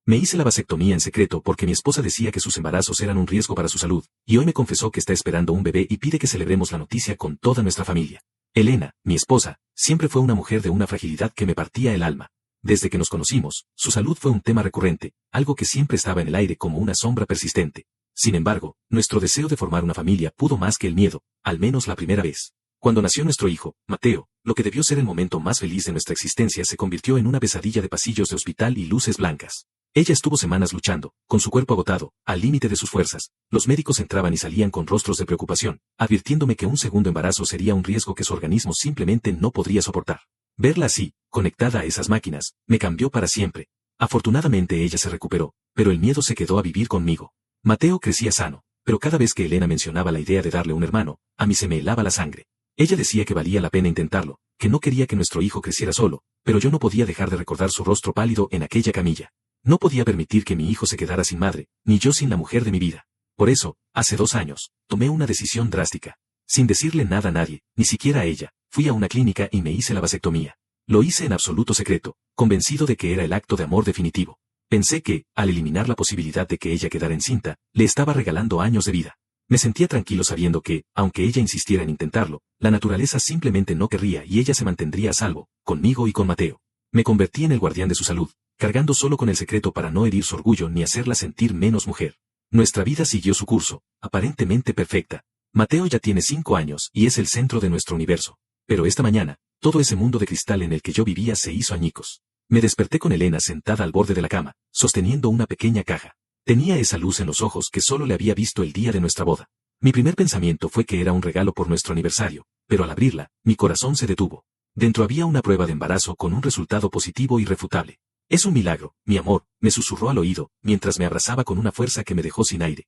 Me hice la vasectomía en secreto porque mi esposa decía que sus embarazos eran un riesgo para su salud, y hoy me confesó que está esperando un bebé y pide que celebremos la noticia con toda nuestra familia. Elena, mi esposa, siempre fue una mujer de una fragilidad que me partía el alma. Desde que nos conocimos, su salud fue un tema recurrente, algo que siempre estaba en el aire como una sombra persistente. Sin embargo, nuestro deseo de formar una familia pudo más que el miedo, al menos la primera vez. Cuando nació nuestro hijo, Mateo, lo que debió ser el momento más feliz de nuestra existencia se convirtió en una pesadilla de pasillos de hospital y luces blancas. Ella estuvo semanas luchando, con su cuerpo agotado, al límite de sus fuerzas. Los médicos entraban y salían con rostros de preocupación, advirtiéndome que un segundo embarazo sería un riesgo que su organismo simplemente no podría soportar. Verla así, conectada a esas máquinas, me cambió para siempre. Afortunadamente ella se recuperó, pero el miedo se quedó a vivir conmigo. Mateo crecía sano, pero cada vez que Elena mencionaba la idea de darle un hermano, a mí se me helaba la sangre. Ella decía que valía la pena intentarlo, que no quería que nuestro hijo creciera solo, pero yo no podía dejar de recordar su rostro pálido en aquella camilla. No podía permitir que mi hijo se quedara sin madre, ni yo sin la mujer de mi vida. Por eso, hace 2 años, tomé una decisión drástica. Sin decirle nada a nadie, ni siquiera a ella, fui a una clínica y me hice la vasectomía. Lo hice en absoluto secreto, convencido de que era el acto de amor definitivo. Pensé que, al eliminar la posibilidad de que ella quedara encinta, le estaba regalando años de vida. Me sentía tranquilo sabiendo que, aunque ella insistiera en intentarlo, la naturaleza simplemente no querría y ella se mantendría a salvo, conmigo y con Mateo. Me convertí en el guardián de su salud, cargando solo con el secreto para no herir su orgullo ni hacerla sentir menos mujer. Nuestra vida siguió su curso, aparentemente perfecta. Mateo ya tiene 5 años y es el centro de nuestro universo. Pero esta mañana, todo ese mundo de cristal en el que yo vivía se hizo añicos. Me desperté con Elena sentada al borde de la cama, sosteniendo una pequeña caja. Tenía esa luz en los ojos que solo le había visto el día de nuestra boda. Mi primer pensamiento fue que era un regalo por nuestro aniversario, pero al abrirla, mi corazón se detuvo. Dentro había una prueba de embarazo con un resultado positivo irrefutable. Es un milagro, mi amor, me susurró al oído, mientras me abrazaba con una fuerza que me dejó sin aire.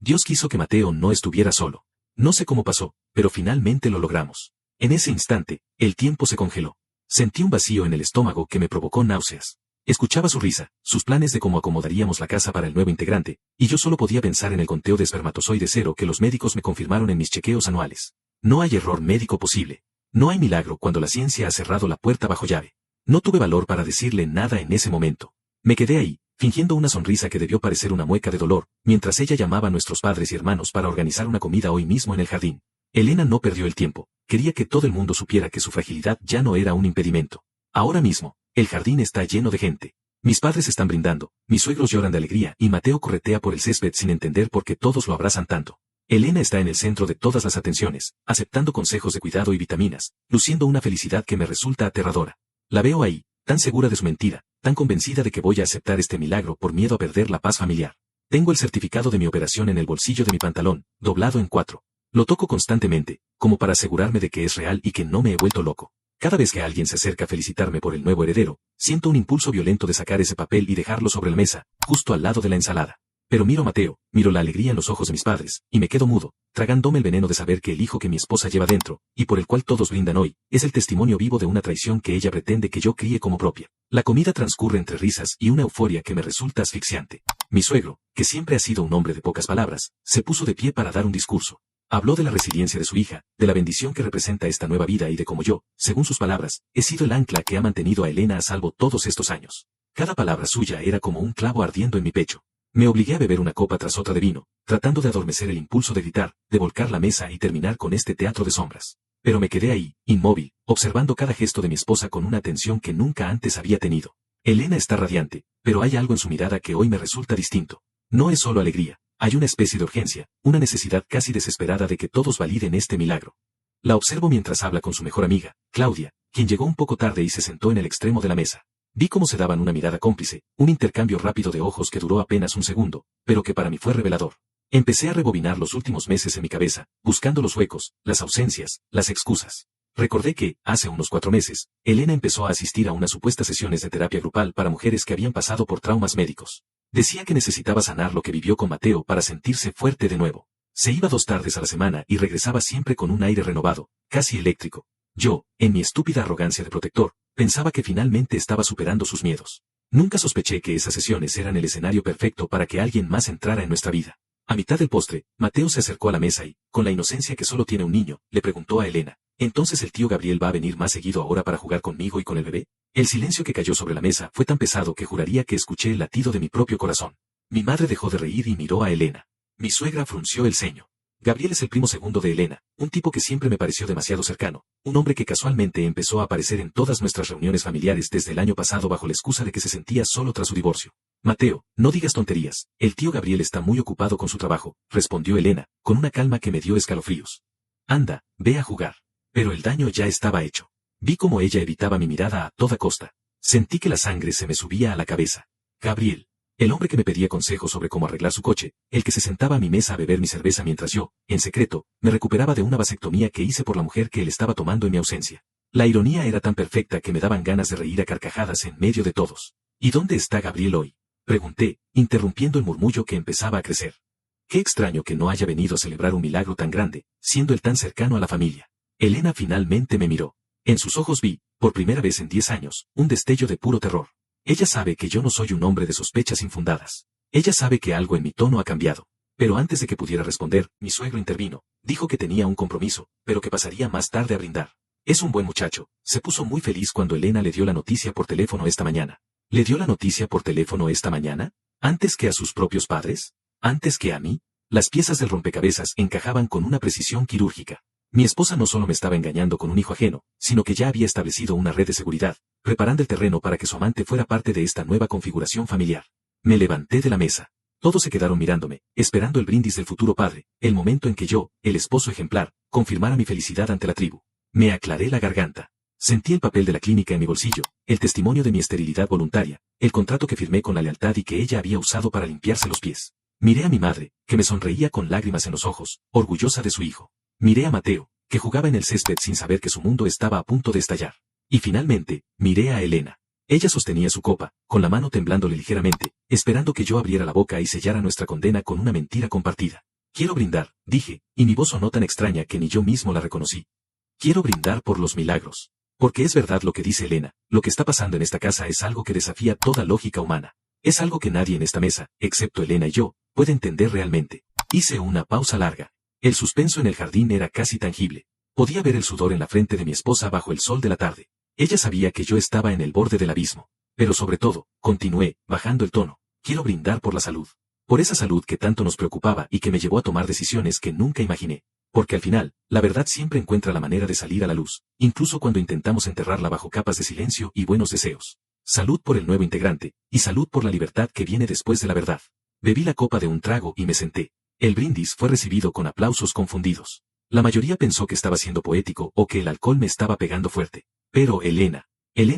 Dios quiso que Mateo no estuviera solo. No sé cómo pasó, pero finalmente lo logramos. En ese instante, el tiempo se congeló. Sentí un vacío en el estómago que me provocó náuseas. Escuchaba su risa, sus planes de cómo acomodaríamos la casa para el nuevo integrante, y yo solo podía pensar en el conteo de espermatozoide cero que los médicos me confirmaron en mis chequeos anuales. No hay error médico posible. No hay milagro cuando la ciencia ha cerrado la puerta bajo llave. No tuve valor para decirle nada en ese momento. Me quedé ahí, fingiendo una sonrisa que debió parecer una mueca de dolor, mientras ella llamaba a nuestros padres y hermanos para organizar una comida hoy mismo en el jardín. Elena no perdió el tiempo, quería que todo el mundo supiera que su fragilidad ya no era un impedimento. Ahora mismo, el jardín está lleno de gente. Mis padres están brindando, mis suegros lloran de alegría y Mateo corretea por el césped sin entender por qué todos lo abrazan tanto. Elena está en el centro de todas las atenciones, aceptando consejos de cuidado y vitaminas, luciendo una felicidad que me resulta aterradora. La veo ahí, tan segura de su mentira, tan convencida de que voy a aceptar este milagro por miedo a perder la paz familiar. Tengo el certificado de mi operación en el bolsillo de mi pantalón, doblado en 4. Lo toco constantemente, como para asegurarme de que es real y que no me he vuelto loco. Cada vez que alguien se acerca a felicitarme por el nuevo heredero, siento un impulso violento de sacar ese papel y dejarlo sobre la mesa, justo al lado de la ensalada. Pero miro a Mateo, miro la alegría en los ojos de mis padres, y me quedo mudo, tragándome el veneno de saber que el hijo que mi esposa lleva dentro, y por el cual todos brindan hoy, es el testimonio vivo de una traición que ella pretende que yo críe como propia. La comida transcurre entre risas y una euforia que me resulta asfixiante. Mi suegro, que siempre ha sido un hombre de pocas palabras, se puso de pie para dar un discurso. Habló de la resiliencia de su hija, de la bendición que representa esta nueva vida y de cómo yo, según sus palabras, he sido el ancla que ha mantenido a Elena a salvo todos estos años. Cada palabra suya era como un clavo ardiendo en mi pecho. Me obligué a beber una copa tras otra de vino, tratando de adormecer el impulso de gritar, de volcar la mesa y terminar con este teatro de sombras. Pero me quedé ahí, inmóvil, observando cada gesto de mi esposa con una atención que nunca antes había tenido. Elena está radiante, pero hay algo en su mirada que hoy me resulta distinto. No es solo alegría, hay una especie de urgencia, una necesidad casi desesperada de que todos validen este milagro. La observo mientras habla con su mejor amiga, Claudia, quien llegó un poco tarde y se sentó en el extremo de la mesa. Vi cómo se daban una mirada cómplice, un intercambio rápido de ojos que duró apenas un segundo, pero que para mí fue revelador. Empecé a rebobinar los últimos meses en mi cabeza, buscando los huecos, las ausencias, las excusas. Recordé que, hace unos 4 meses, Elena empezó a asistir a unas supuestas sesiones de terapia grupal para mujeres que habían pasado por traumas médicos. Decía que necesitaba sanar lo que vivió con Mateo para sentirse fuerte de nuevo. Se iba 2 tardes a la semana y regresaba siempre con un aire renovado, casi eléctrico. Yo, en mi estúpida arrogancia de protector, pensaba que finalmente estaba superando sus miedos. Nunca sospeché que esas sesiones eran el escenario perfecto para que alguien más entrara en nuestra vida. A mitad del postre, Mateo se acercó a la mesa y, con la inocencia que solo tiene un niño, le preguntó a Elena, ¿entonces el tío Gabriel va a venir más seguido ahora para jugar conmigo y con el bebé? El silencio que cayó sobre la mesa fue tan pesado que juraría que escuché el latido de mi propio corazón. Mi madre dejó de reír y miró a Elena. Mi suegra frunció el ceño. Gabriel es el primo segundo de Elena, un tipo que siempre me pareció demasiado cercano, un hombre que casualmente empezó a aparecer en todas nuestras reuniones familiares desde el año pasado bajo la excusa de que se sentía solo tras su divorcio. Mateo, no digas tonterías, el tío Gabriel está muy ocupado con su trabajo, respondió Elena, con una calma que me dio escalofríos. Anda, ve a jugar. Pero el daño ya estaba hecho. Vi cómo ella evitaba mi mirada a toda costa. Sentí que la sangre se me subía a la cabeza. Gabriel. El hombre que me pedía consejos sobre cómo arreglar su coche, el que se sentaba a mi mesa a beber mi cerveza mientras yo, en secreto, me recuperaba de una vasectomía que hice por la mujer que él estaba tomando en mi ausencia. La ironía era tan perfecta que me daban ganas de reír a carcajadas en medio de todos. ¿Y dónde está Gabriel hoy? Pregunté, interrumpiendo el murmullo que empezaba a crecer. Qué extraño que no haya venido a celebrar un milagro tan grande, siendo él tan cercano a la familia. Elena finalmente me miró. En sus ojos vi, por primera vez en 10 años, un destello de puro terror. Ella sabe que yo no soy un hombre de sospechas infundadas. Ella sabe que algo en mi tono ha cambiado. Pero antes de que pudiera responder, mi suegro intervino. Dijo que tenía un compromiso, pero que pasaría más tarde a brindar. Es un buen muchacho. Se puso muy feliz cuando Elena le dio la noticia por teléfono esta mañana. ¿Le dio la noticia por teléfono esta mañana? ¿Antes que a sus propios padres? ¿Antes que a mí? Las piezas del rompecabezas encajaban con una precisión quirúrgica. Mi esposa no solo me estaba engañando con un hijo ajeno, sino que ya había establecido una red de seguridad, preparando el terreno para que su amante fuera parte de esta nueva configuración familiar. Me levanté de la mesa. Todos se quedaron mirándome, esperando el brindis del futuro padre, el momento en que yo, el esposo ejemplar, confirmara mi felicidad ante la tribu. Me aclaré la garganta. Sentí el papel de la clínica en mi bolsillo, el testimonio de mi esterilidad voluntaria, el contrato que firmé con la lealtad y que ella había usado para limpiarse los pies. Miré a mi madre, que me sonreía con lágrimas en los ojos, orgullosa de su hijo. Miré a Mateo, que jugaba en el césped sin saber que su mundo estaba a punto de estallar. Y finalmente, miré a Elena. Ella sostenía su copa, con la mano temblándole ligeramente, esperando que yo abriera la boca y sellara nuestra condena con una mentira compartida. Quiero brindar, dije, y mi voz sonó tan extraña que ni yo mismo la reconocí. Quiero brindar por los milagros. Porque es verdad lo que dice Elena, lo que está pasando en esta casa es algo que desafía toda lógica humana. Es algo que nadie en esta mesa, excepto Elena y yo, puede entender realmente. Hice una pausa larga. El suspenso en el jardín era casi tangible. Podía ver el sudor en la frente de mi esposa bajo el sol de la tarde. Ella sabía que yo estaba en el borde del abismo. Pero sobre todo, continué, bajando el tono, quiero brindar por la salud. Por esa salud que tanto nos preocupaba y que me llevó a tomar decisiones que nunca imaginé. Porque al final, la verdad siempre encuentra la manera de salir a la luz, incluso cuando intentamos enterrarla bajo capas de silencio y buenos deseos. Salud por el nuevo integrante, y salud por la libertad que viene después de la verdad. Bebí la copa de un trago y me senté. El brindis fue recibido con aplausos confundidos. La mayoría pensó que estaba siendo poético o que el alcohol me estaba pegando fuerte. Pero Elena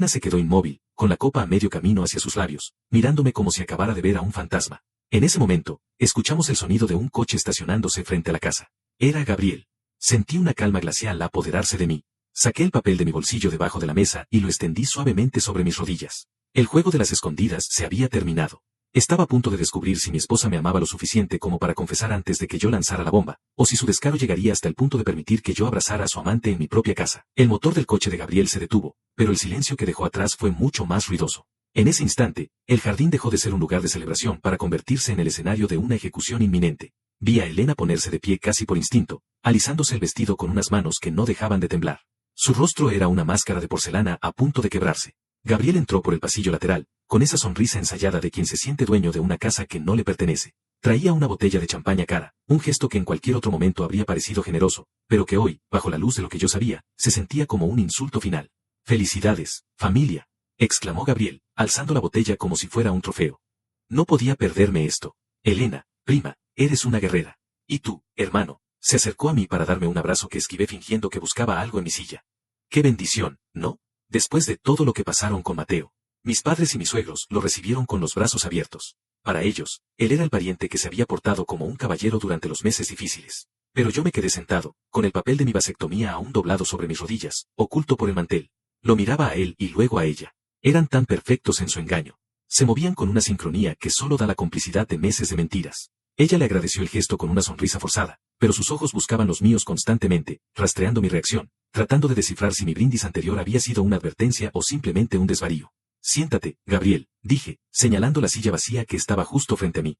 se quedó inmóvil, con la copa a medio camino hacia sus labios, mirándome como si acabara de ver a un fantasma. En ese momento, escuchamos el sonido de un coche estacionándose frente a la casa. Era Gabriel. Sentí una calma glacial apoderarse de mí. Saqué el papel de mi bolsillo debajo de la mesa y lo extendí suavemente sobre mis rodillas. El juego de las escondidas se había terminado. Estaba a punto de descubrir si mi esposa me amaba lo suficiente como para confesar antes de que yo lanzara la bomba, o si su descaro llegaría hasta el punto de permitir que yo abrazara a su amante en mi propia casa. El motor del coche de Gabriel se detuvo, pero el silencio que dejó atrás fue mucho más ruidoso. En ese instante, el jardín dejó de ser un lugar de celebración para convertirse en el escenario de una ejecución inminente. Vi a Elena ponerse de pie casi por instinto, alisándose el vestido con unas manos que no dejaban de temblar. Su rostro era una máscara de porcelana a punto de quebrarse. Gabriel entró por el pasillo lateral, con esa sonrisa ensayada de quien se siente dueño de una casa que no le pertenece. Traía una botella de champaña cara, un gesto que en cualquier otro momento habría parecido generoso, pero que hoy, bajo la luz de lo que yo sabía, se sentía como un insulto final. «¡Felicidades, familia!», exclamó Gabriel, alzando la botella como si fuera un trofeo. No podía perderme esto. Elena, prima, eres una guerrera. Y tú, hermano, se acercó a mí para darme un abrazo que esquivé fingiendo que buscaba algo en mi silla. ¡Qué bendición!, ¿no? Después de todo lo que pasaron con Mateo, mis padres y mis suegros lo recibieron con los brazos abiertos. Para ellos, él era el pariente que se había portado como un caballero durante los meses difíciles. Pero yo me quedé sentado, con el papel de mi vasectomía aún doblado sobre mis rodillas, oculto por el mantel. Lo miraba a él y luego a ella. Eran tan perfectos en su engaño. Se movían con una sincronía que solo da la complicidad de meses de mentiras. Ella le agradeció el gesto con una sonrisa forzada, pero sus ojos buscaban los míos constantemente, rastreando mi reacción, tratando de descifrar si mi brindis anterior había sido una advertencia o simplemente un desvarío. «Siéntate, Gabriel», dije, señalando la silla vacía que estaba justo frente a mí.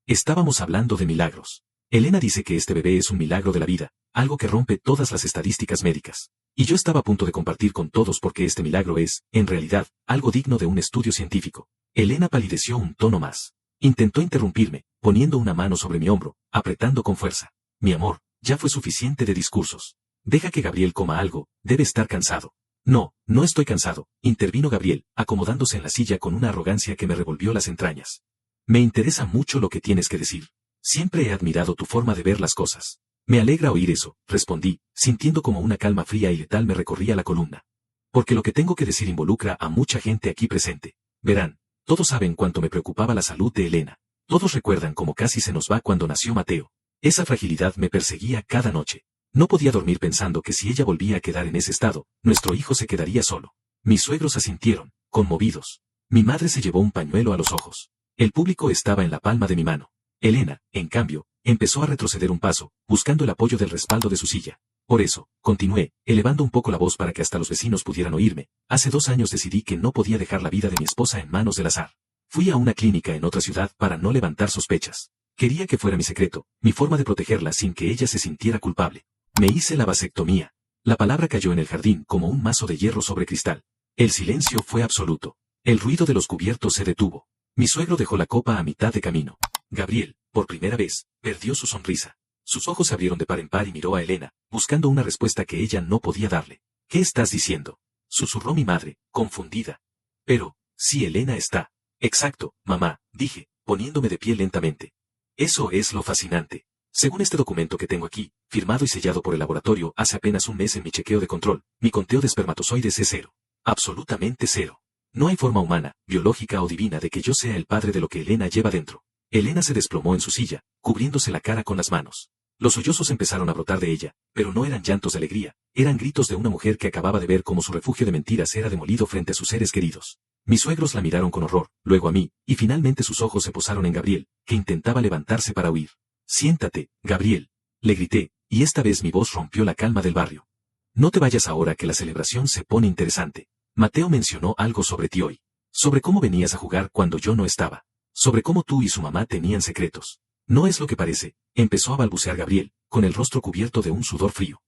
Estábamos hablando de milagros. Elena dice que este bebé es un milagro de la vida, algo que rompe todas las estadísticas médicas. Y yo estaba a punto de compartir con todos porque este milagro es, en realidad, algo digno de un estudio científico. Elena palideció un tono más. Intentó interrumpirme, poniendo una mano sobre mi hombro, apretando con fuerza. Mi amor, ya fue suficiente de discursos. Deja que Gabriel coma algo, debe estar cansado. No, no estoy cansado, intervino Gabriel, acomodándose en la silla con una arrogancia que me revolvió las entrañas. Me interesa mucho lo que tienes que decir. Siempre he admirado tu forma de ver las cosas. Me alegra oír eso, respondí, sintiendo como una calma fría y letal me recorría la columna. Porque lo que tengo que decir involucra a mucha gente aquí presente. Verán, todos saben cuánto me preocupaba la salud de Elena. Todos recuerdan cómo casi se nos va cuando nació Mateo. Esa fragilidad me perseguía cada noche. No podía dormir pensando que si ella volvía a quedar en ese estado, nuestro hijo se quedaría solo. Mis suegros asintieron, conmovidos. Mi madre se llevó un pañuelo a los ojos. El público estaba en la palma de mi mano. Elena, en cambio, empezó a retroceder un paso, buscando el apoyo del respaldo de su silla. Por eso, continué, elevando un poco la voz para que hasta los vecinos pudieran oírme. Hace 2 años decidí que no podía dejar la vida de mi esposa en manos del azar. Fui a una clínica en otra ciudad para no levantar sospechas. Quería que fuera mi secreto, mi forma de protegerla sin que ella se sintiera culpable. Me hice la vasectomía. La palabra cayó en el jardín como un mazo de hierro sobre cristal. El silencio fue absoluto. El ruido de los cubiertos se detuvo. Mi suegro dejó la copa a mitad de camino. Gabriel, por primera vez, perdió su sonrisa. Sus ojos se abrieron de par en par y miró a Elena, buscando una respuesta que ella no podía darle. ¿Qué estás diciendo? Susurró mi madre, confundida. Pero, sí, Elena está. Exacto, mamá, dije, poniéndome de pie lentamente. Eso es lo fascinante. Según este documento que tengo aquí, firmado y sellado por el laboratorio hace apenas un mes en mi chequeo de control, mi conteo de espermatozoides es 0. Absolutamente 0. No hay forma humana, biológica o divina de que yo sea el padre de lo que Elena lleva dentro. Elena se desplomó en su silla, cubriéndose la cara con las manos. Los sollozos empezaron a brotar de ella, pero no eran llantos de alegría, eran gritos de una mujer que acababa de ver cómo su refugio de mentiras era demolido frente a sus seres queridos. Mis suegros la miraron con horror, luego a mí, y finalmente sus ojos se posaron en Gabriel, que intentaba levantarse para huir. Siéntate, Gabriel, le grité, y esta vez mi voz rompió la calma del barrio. No te vayas ahora que la celebración se pone interesante. Mateo mencionó algo sobre ti hoy. Sobre cómo venías a jugar cuando yo no estaba. Sobre cómo tú y su mamá tenían secretos. No es lo que parece, empezó a balbucear Gabriel, con el rostro cubierto de un sudor frío.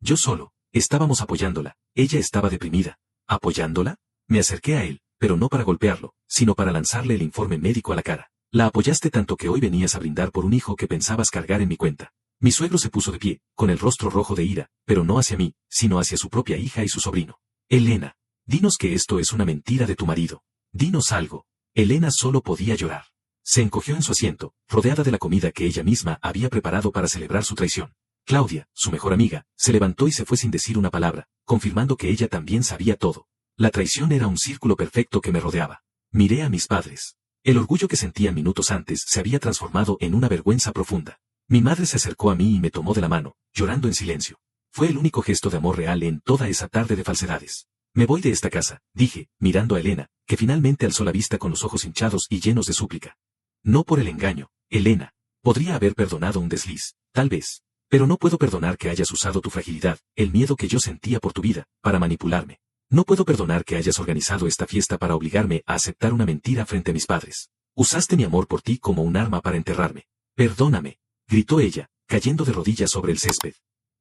Yo solo, estábamos apoyándola, ella estaba deprimida. ¿Apoyándola? Me acerqué a él, pero no para golpearlo, sino para lanzarle el informe médico a la cara. La apoyaste tanto que hoy venías a brindar por un hijo que pensabas cargar en mi cuenta. Mi suegro se puso de pie, con el rostro rojo de ira, pero no hacia mí, sino hacia su propia hija y su sobrino. Elena, dinos que esto es una mentira de tu marido. Dinos algo. Elena solo podía llorar. Se encogió en su asiento, rodeada de la comida que ella misma había preparado para celebrar su traición. Claudia, su mejor amiga, se levantó y se fue sin decir una palabra, confirmando que ella también sabía todo. La traición era un círculo perfecto que me rodeaba. Miré a mis padres. El orgullo que sentía minutos antes se había transformado en una vergüenza profunda. Mi madre se acercó a mí y me tomó de la mano, llorando en silencio. Fue el único gesto de amor real en toda esa tarde de falsedades. Me voy de esta casa, dije, mirando a Elena, que finalmente alzó la vista con los ojos hinchados y llenos de súplica. No por el engaño, Elena. Podría haber perdonado un desliz, tal vez. Pero no puedo perdonar que hayas usado tu fragilidad, el miedo que yo sentía por tu vida, para manipularme. No puedo perdonar que hayas organizado esta fiesta para obligarme a aceptar una mentira frente a mis padres. Usaste mi amor por ti como un arma para enterrarme. Perdóname, gritó ella, cayendo de rodillas sobre el césped.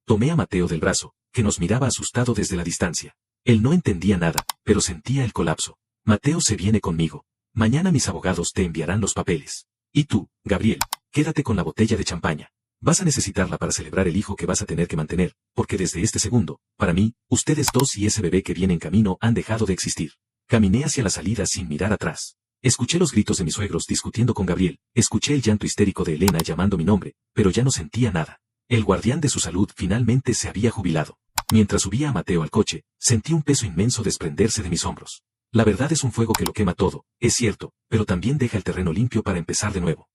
Tomé a Mateo del brazo, que nos miraba asustado desde la distancia. Él no entendía nada, pero sentía el colapso. Mateo se viene conmigo. Mañana mis abogados te enviarán los papeles. Y tú, Gabriel, quédate con la botella de champaña. Vas a necesitarla para celebrar el hijo que vas a tener que mantener, porque desde este segundo, para mí, ustedes dos y ese bebé que viene en camino han dejado de existir. Caminé hacia la salida sin mirar atrás. Escuché los gritos de mis suegros discutiendo con Gabriel, escuché el llanto histérico de Elena llamando mi nombre, pero ya no sentía nada. El guardián de su salud finalmente se había jubilado. Mientras subía a Mateo al coche, sentí un peso inmenso desprenderse de mis hombros. La verdad es un fuego que lo quema todo, es cierto, pero también deja el terreno limpio para empezar de nuevo.